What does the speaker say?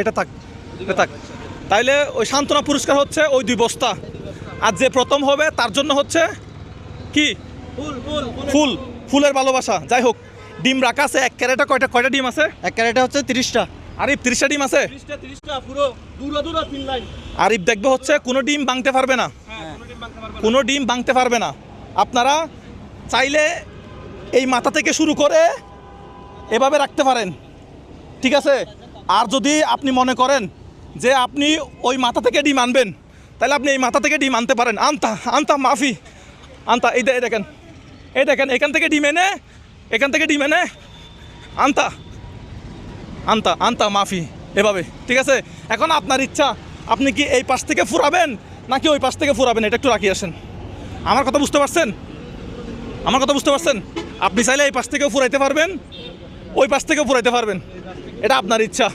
এটা থাক এটা থাক। তাইলে ওই সান্ত্বনা পুরস্কার হচ্ছে ওই 2 বস্তা, আর যে প্রথম হবে তার জন্য হচ্ছে কি ফুল, ফুলের ভালোবাসা। যাই হোক, ডিম রাখা আছে 1 ক্যারেটে। কয়টা ডিম আছে? 1 ক্যারেটে হচ্ছে 30টা। আরিফ 30টা ডিম আছে? 30টা পুরো দূরা 3 লাইন। আরিফ দেখবে হচ্ছে কোনো ডিম ভাঙতে পারবে না, কোনো ডিম ভাঙতে পারবে না। আপনারা চাইলে এই মাথা থেকে শুরু করে এভাবে রাখতে পারেন, ঠিক আছে? আর যদি আপনি মনে করেন যে আপনি ওই মাথা থেকে ডিম আনবেন, তাহলে আপনি এই মাথা থেকে ডিম আনতে পারেন। আনতা মাফি আনতা, এই দেখেন এখান থেকে ডিম এনে আনতা মাফি, এভাবে, ঠিক আছে? এখন আপনার ইচ্ছা, আপনি কি এই পাশ থেকে ফুরাবেন নাকি ওই পাশ থেকে ফুরাবেন, এটা একটু রাখি আসেন। আমার কথা বুঝতে পারছেন? আপনি চাইলে এই পাশ থেকেও ফুরাইতে পারবেন, ওই পাশ থেকেও ফুরাইতে পারবেন, এটা আপনার ইচ্ছা।